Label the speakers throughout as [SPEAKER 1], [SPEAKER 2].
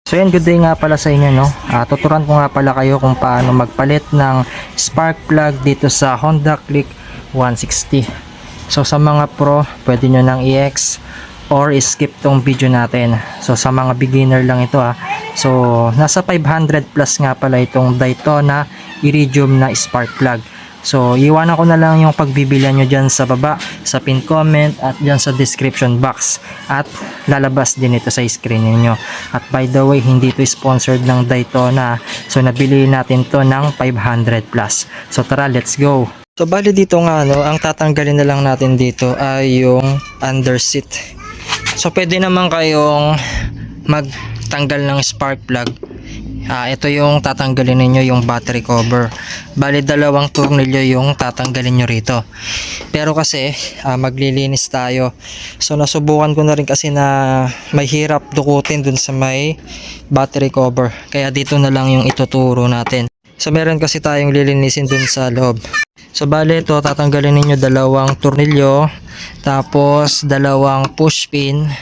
[SPEAKER 1] So yan, good day nga pala sa inyo, no? Tuturuan ko nga pala kayo kung paano magpalit ng spark plug dito sa Honda Click 160. So sa mga pro, pwede nyo nang i-X or skip tong video natin. So sa mga beginner lang ito So nasa 500 plus nga pala itong Daytona Iridium na spark plug. So iwanan ko na lang yung pagbibilihan nyo dyan sa baba, sa pin comment at dyan sa description box, at lalabas din ito sa screen niyo. At by the way, hindi ito sponsored ng Daytona, so nabili natin to ng 500 plus. So tara, let's go. So bali dito nga ang tatanggalin na lang natin dito ay yung under seat. So pwede naman kayong magtanggal ng spark plug. Ito yung tatanggalin ninyo, yung battery cover. Bali dalawang tornilyo yung tatanggalin nyo rito. Pero kasi maglilinis tayo, so nasubukan ko na rin kasi na may hirap dukutin dun sa may battery cover, kaya dito na lang yung ituturo natin. So meron kasi tayong lilinisin dun sa loob. So bali ito, tatanggalin ninyo dalawang tornilyo, tapos dalawang push pin,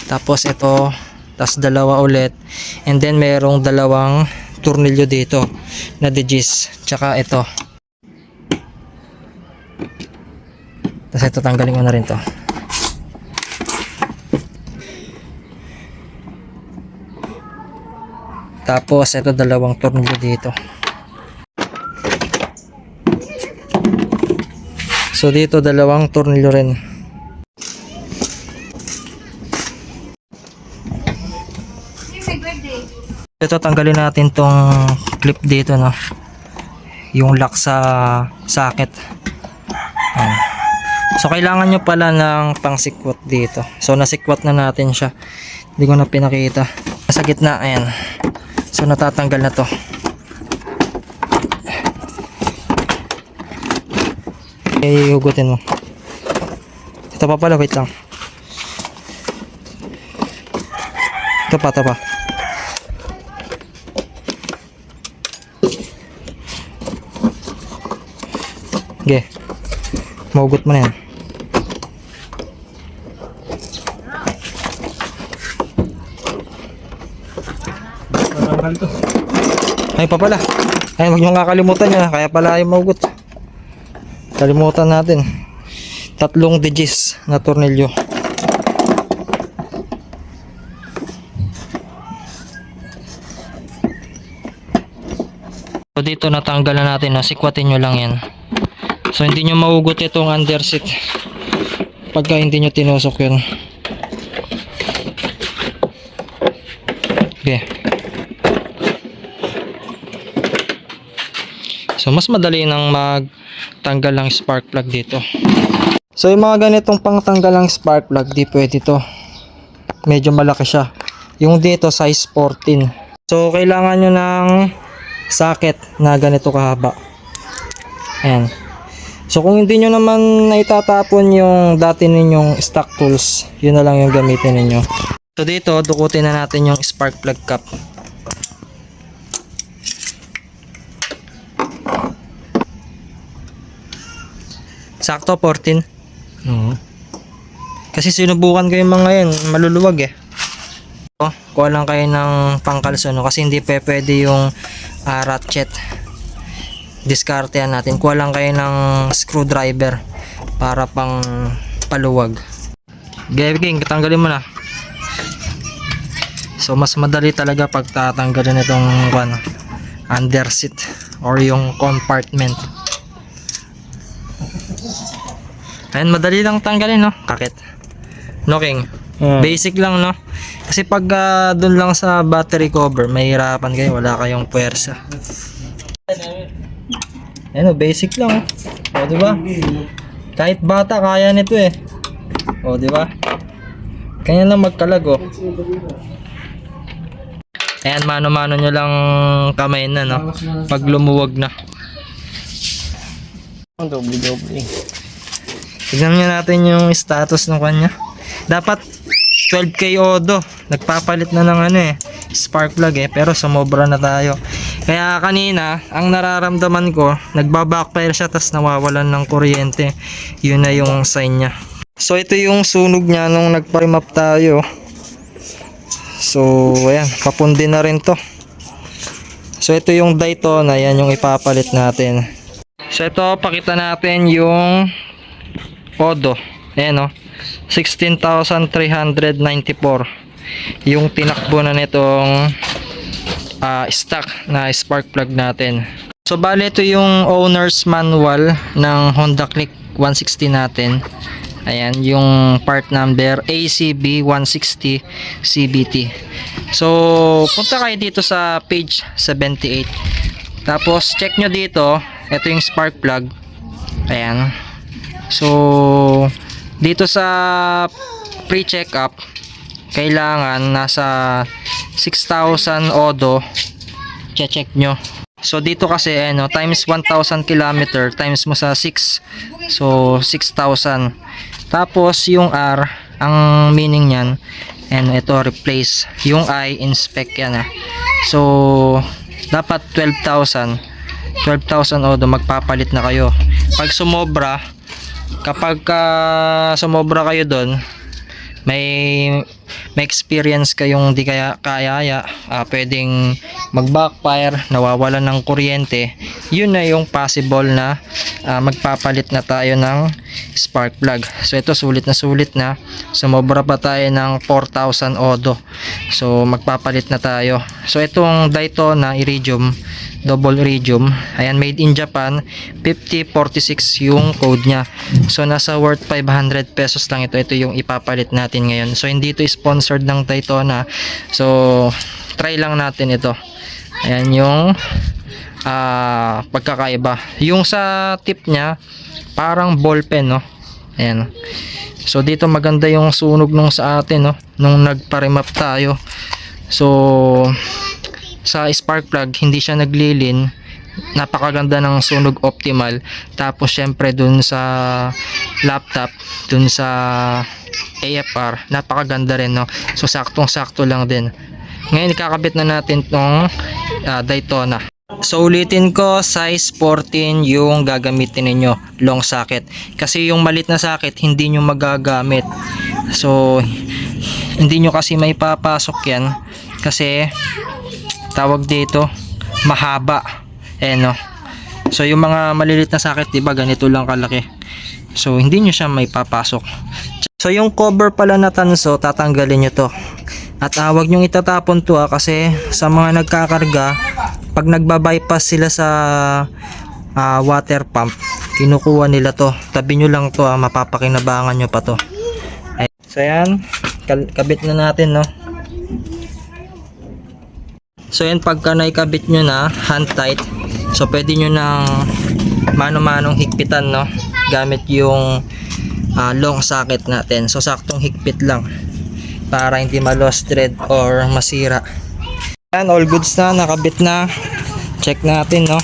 [SPEAKER 1] tapos ito, tas dalawa ulit, and then merong dalawang tornilyo dito na digis, tsaka ito. Tas ito, tanggalin ko na rin to. Tapos ito, dalawang tornilyo dito. So dito dalawang tornilyo rin. Ito, tanggalin natin tong clip dito, no, yung lock sa socket. Ayan. So kailangan nyo pala ng pang sikwat dito. So nasikwat na natin siya, hindi ko na pinakita. Sa gitna, ayan. So natatanggal na to. Hugutin mo. Ito pa pala, wait lang. Ito pa. Okay, mahugot mo na yan. Ay pa pala. Ay, huwag nyo kakalimutan nyo, kaya pala ay mahugot. Kalimutan natin. 3 digis na tornilyo. So dito natanggal na natin, nasikwatin nyo lang yan. So hindi nyo mahugot itong underseat pagka hindi nyo tinusok yun. Okay. So mas madali nang magtanggal ng spark plug dito. So yung mga ganitong pangtanggal ng spark plug, di pwede to. Medyo malaki siya. Yung dito size 14. So kailangan nyo ng socket na ganito kahaba. Ayan. So kung hindi nyo naman naitatapon yung dati ninyong stock tools, yun na lang yung gamitin ninyo. So dito, dukutin na natin yung spark plug cap. Sakto 14. Kasi sinubukan ko yung mga yan, maluluwag kuha lang kayo ng pangkalso, no? Kasi hindi pwede yung ratchet. Diskartehan natin. Kuha lang kayo ng screwdriver para pang paluwag. Gawin, tanggalin mo na. So mas madali talaga pag tatanggalin itong under seat or yung compartment. Ayan, madali lang tanggalin, no? Kakit. No, King? Basic lang, no? Kasi pag dun lang sa battery cover, mahirapan kayo, wala kayong puwersa. Ano, basic lang. O, di ba? Kahit bata kaya nito O, di ba? Kaya lang magkalag, Ayan, mano-mano nyo lang kamay na, no? Pag lumuwag na. Doble. Tignan nyo natin yung status ng kanya. Dapat 12K odo. Nagpapalit na ng spark plug pero sumobra na tayo. Kaya kanina, ang nararamdaman ko, nagbabackfire siya tas nawawalan ng kuryente. Yun na yung sign niya. So ito yung sunog niya nung nagpa-remap tayo. So ayan, papundi na rin to. So ito yung Daytona, yan yung ipapalit natin. So ito, pakita natin yung Odo. Ayan o, 16,394 yung tinakbo na nitong stock na spark plug natin. So bali ito yung owner's manual ng Honda Click 160 natin. Ayan, yung part number ACB 160 CBT. So punta kayo dito sa page 78. Tapos check nyo dito, ito yung spark plug. Ayan. So dito sa pre-checkup, kailangan nasa 6,000 odo check nyo. So dito kasi ano, times 1,000 km times mo sa 6, so 6,000. Tapos yung R, ang meaning nyan, and ito replace, yung I, inspect yan So dapat 12,000 odo, magpapalit na kayo. Pag sumobra, kapag sumobra kayo doon, may experience kayong di kaya pwedeng mag-backfire, nawawalan ng kuryente, yun na yung possible na magpapalit na tayo ng spark plug. So ito sulit na, sumobra pa tayo ng 4,000 odo, so magpapalit na tayo. So itong Daytona Iridium, double iridium, ayan, made in Japan, 5046 yung code nya. So nasa worth 500 pesos lang ito yung ipapalit natin ngayon. So hindi ito sponsored ng Daytona, so try lang natin ito. Ayan yung pagkakaiba. Yung sa tip nya parang ballpen, no? Ayan. So dito maganda yung sunog nung sa atin, no, nung nagpa-remap tayo. So sa spark plug hindi siya naglilin, napakaganda ng sunog, optimal. Tapos syempre dun sa laptop, dun sa AFR, napakaganda rin, no? So saktong sakto lang din. Ngayon ikakabit na natin tong Daytona. So ulitin ko, size 14 yung gagamitin ninyo, long socket. Kasi yung malit na socket hindi nyo magagamit. So hindi nyo kasi may papasok yan, kasi tawag dito mahaba, no? So yung mga malilit na socket, diba ganito lang kalaki, so hindi nyo siya may papasok. So yung cover pala na tanso, tatanggalin nyo to, at huwag nyo itatapon to kasi sa mga nagkakarga, pag nagbabypass sila sa water pump, kinukuha nila to. Tabi nyo lang to, mapapakinabangan nyo pa to. So yan, kabit na natin, no? So yan, pagka naikabit nyo na hand tight, so pwede nyo nang mano-manong higpitan, no, gamit yung long socket natin. So saktong higpit lang para hindi ma-lost thread or masira. Yan, all goods na, nakabit na. Check natin, no.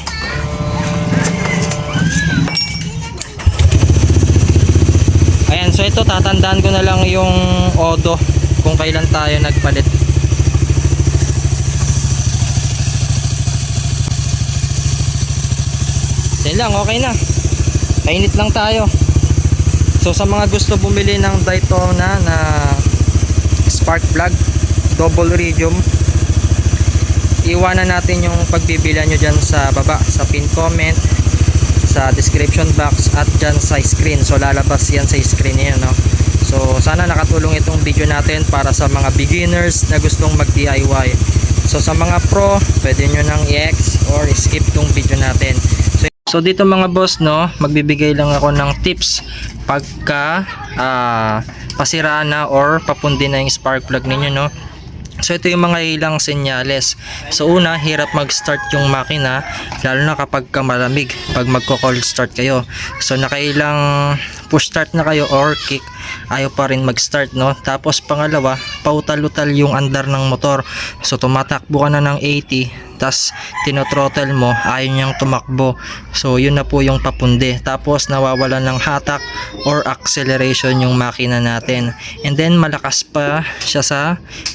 [SPEAKER 1] Ayan, so ito tatandaan ko na lang yung odo kung kailan tayo nagpalit. Yan lang, okay na. Kainit lang tayo. So sa mga gusto bumili ng Daytona na spark plug, double iridium, iwanan natin yung pagbibilan nyo dyan sa baba, sa pin comment, sa description box, at dyan sa screen. So lalabas yan sa screen niya, no? So sana nakatulong itong video natin para sa mga beginners na gustong mag DIY. So sa mga pro, pwede nyo nang i-X or skip tong video natin. So dito mga boss, no, magbibigay lang ako ng tips pagka pasira na or papundi na yung spark plug ninyo, no. So ito yung mga ilang senyales. So una, hirap mag-start yung makina, lalo na kapag malamig, pag magko-cold start kayo. So nakailang push start na kayo or kick, ayaw pa rin mag-start, no. Tapos pangalawa, pautal-utal yung andar ng motor. So tumatakbo ka na ng 80, tas tinotrottle mo, ayaw niyang tumakbo. So yun na po yung papundi. Tapos nawawalan ng hatak or acceleration yung makina natin. And then malakas pa siya sa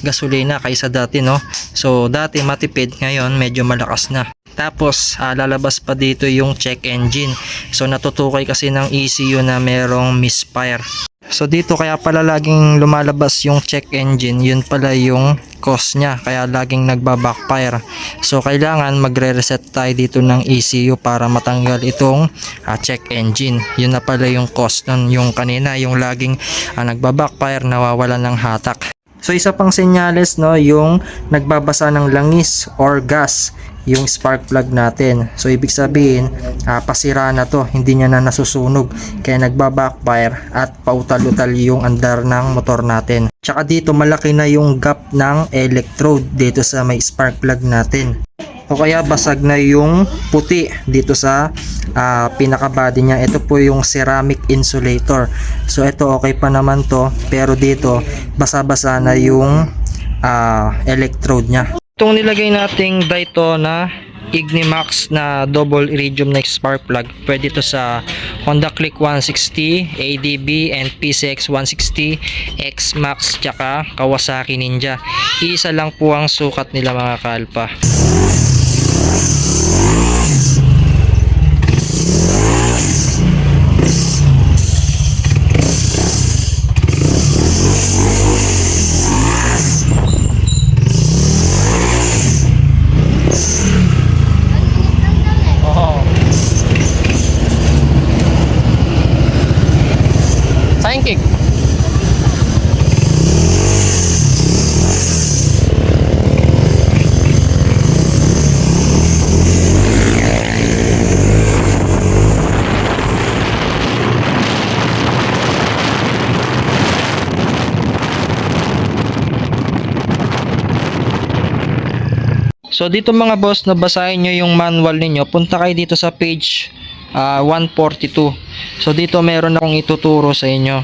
[SPEAKER 1] gasolina kaysa dati, no. So dati matipid, ngayon medyo malakas na. Tapos lalabas pa dito yung check engine. So natutukoy kasi ng ECU na merong misfire. So dito kaya pala laging lumalabas yung check engine, yun pala yung cause niya, kaya laging nagba-backfire. So kailangan magre-reset tayo dito ng ECU para matanggal itong check engine. Yun na pala yung cause nun, yung kanina yung laging nagba-backfire, nawawalan ng hatak. So isa pang senyales, no, yung nagbabasa ng langis or gas yung spark plug natin. So ibig sabihin pasira na to, hindi niya na nasusunog, kaya nagba-backfire at pautal-utal yung andar ng motor natin. Tsaka dito malaki na yung gap ng electrode dito sa may spark plug natin. O kaya basag na yung puti dito sa pinaka body niya. Ito po yung ceramic insulator. So ito okay pa naman to, pero dito basa-basa na yung electrode niya. Itong nilagay nating Daytona Ignimax na double iridium na spark plug, pwede ito sa Honda Click 160, ADB and PCX 160, X-Max tsaka Kawasaki Ninja. Isa lang po ang sukat nila mga kalpa. Sidekick. So dito mga boss, nabasahin nyo yung manual ninyo, punta kayo dito sa page 142. So dito meron akong ituturo sa inyo.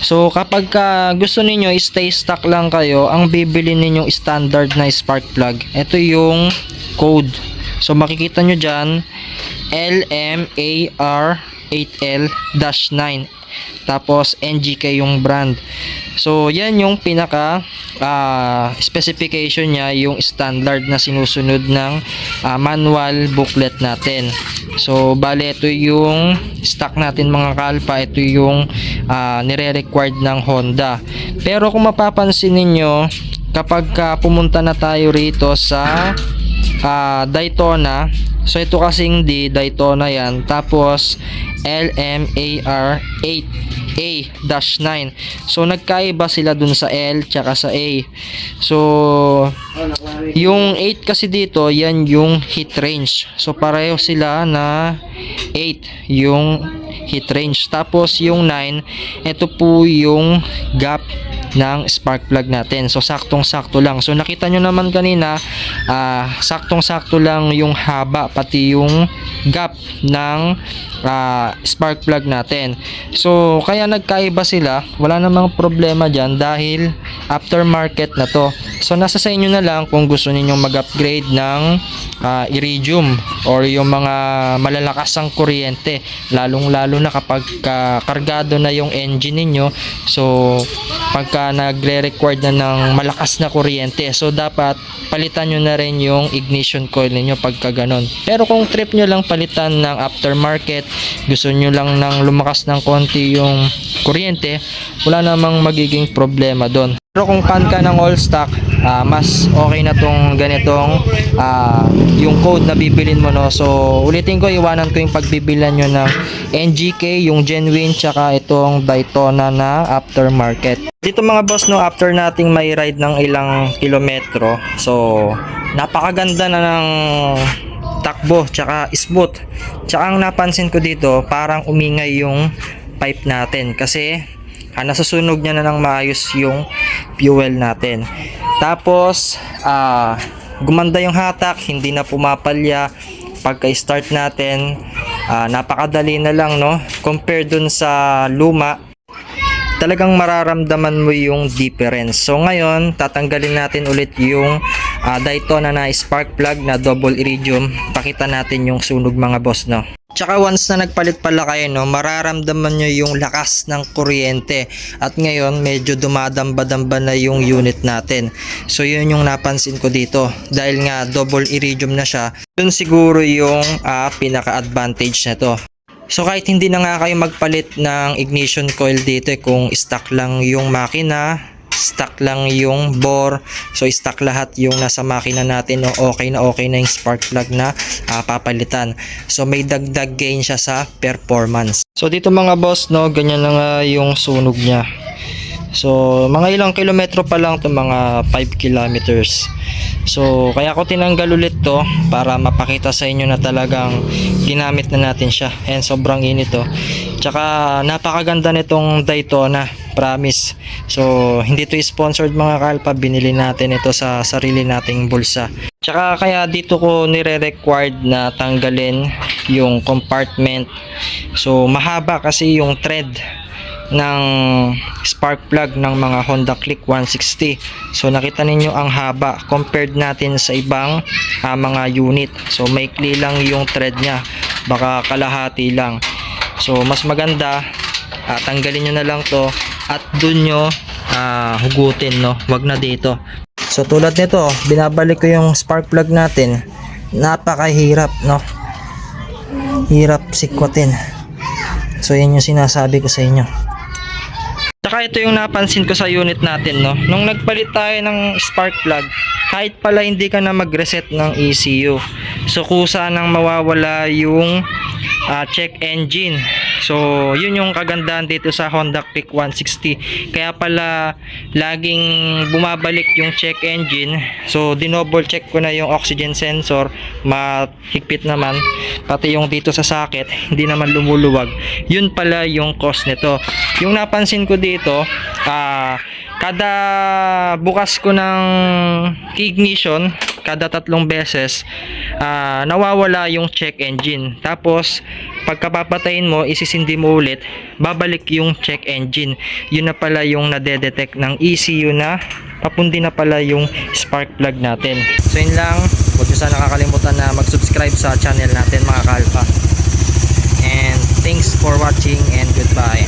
[SPEAKER 1] So kapag gusto niyo stay stock lang kayo, ang bibili ninyong standard na spark plug, ito yung code. So makikita nyo dyan LMAR8L-9, tapos NGK yung brand. So yan yung pinaka specification niya, yung standard na sinusunod ng manual booklet natin. So bale ito yung stock natin mga kalpa, ito yung nire-required ng Honda. Pero kung mapapansin ninyo, kapag pumunta na tayo rito sa Daytona, so ito kasing Daytona yan, tapos LMAR8A-9. So nagkaiba sila dun sa L tsaka sa A. So yung 8 kasi dito, yan yung heat range. So pareho sila na 8 yung heat range. Tapos yung 9, ito po yung gap ng spark plug natin. So saktong-sakto lang. So nakita nyo naman kanina, saktong-sakto lang yung haba pati yung gap ng spark plug natin. So kaya nagkaiba sila, wala namang problema dyan dahil aftermarket na to. So nasa sa inyo na lang kung gusto ninyong mag-upgrade ng iridium or yung mga malalasang kuryente, lalong-lalo na kapag kargado na yung engine ninyo. So pagka nagre-required na ng malakas na kuryente, so dapat palitan nyo na rin yung ignition coil ninyo pagka ganon. Pero kung trip nyo lang palitan ng aftermarket, gusto nyo lang ng lumakas ng konti yung kuryente, wala namang magiging problema doon. Pero kung pan ka ng all stock, mas okay na tong ganitong yung code na bibilin mo, no. So ulitin ko, iwanan ko yung pagbibilan nyo ng NGK, yung genuine, tsaka itong Daytona na aftermarket. Dito mga boss, no, after nating may ride ng ilang kilometro, so napakaganda na ng takbo tsaka smooth. Tsaka ang napansin ko dito, parang umingay yung pipe natin kasi nasusunog niya na ng maayos yung fuel natin. Tapos gumanda yung hatak, hindi na pumapalya pagka start natin. Napakadali na lang, no, compare dun sa luma. Talagang mararamdaman mo yung difference. So ngayon tatanggalin natin ulit yung Daytona na spark plug na double iridium. Pakita natin yung sunog mga boss, no. Tsaka once na nagpalit pala kayo, no, mararamdaman nyo yung lakas ng kuryente. At ngayon, medyo dumadamba-damba na yung unit natin. So, yun yung napansin ko dito. Dahil nga, double iridium na siya, yun siguro yung pinaka-advantage na to. So, kahit hindi na nga kayo magpalit ng ignition coil dito, kung stock lang yung makina, stock lang yung bore, so stock lahat yung nasa makina natin, no, okay na yung spark plug na papalitan. So may dagdag gain siya sa performance. So dito mga boss, no, ganyan na nga yung sunog niya. So mga ilang kilometro pa lang to, mga 5 kilometers. So kaya ko tinanggal ulit to para mapakita sa inyo na talagang ginamit na natin siya. And sobrang init to. Tsaka napakaganda nitong Daytona, promise. So hindi to sponsored mga kalpa, binili natin ito sa sarili nating bulsa. Tsaka kaya dito ko nire-required na tanggalin yung compartment. So mahaba kasi yung thread ng spark plug ng mga Honda Click 160. So nakita ninyo ang haba compared natin sa ibang mga unit. So maikli lang yung thread niya, baka kalahati lang. So mas maganda tanggalin nyo na lang to at dun nyo hugutin, no, wag na dito. So tulad nito, binabalik ko yung spark plug natin, napakahirap, no, hirap sikwatin. So yan yung sinasabi ko sa inyo. Saka ito yung napansin ko sa unit natin, no, nung nagpalit tayo ng spark plug, kahit pala hindi ka na mag-reset ng ECU, so kusa nang mawawala yung check engine. So yun yung kagandahan dito sa Honda Click 160. Kaya pala laging bumabalik yung check engine. So dinoble check ko na yung oxygen sensor, mahigpit naman, pati yung dito sa socket hindi naman lumuluwag. Yun pala yung cause nito. Yung napansin ko dito, kada bukas ko ng ignition, kada 3 beses, nawawala yung check engine. Tapos pagkapapatayin mo, isisindi mo ulit, babalik yung check engine. Yun na pala yung nadedetect ng ECU na papundi na pala yung spark plug natin. So yun lang, huwag nyo sana nakakalimutan na mag-subscribe sa channel natin mga kalpa. And thanks for watching and goodbye.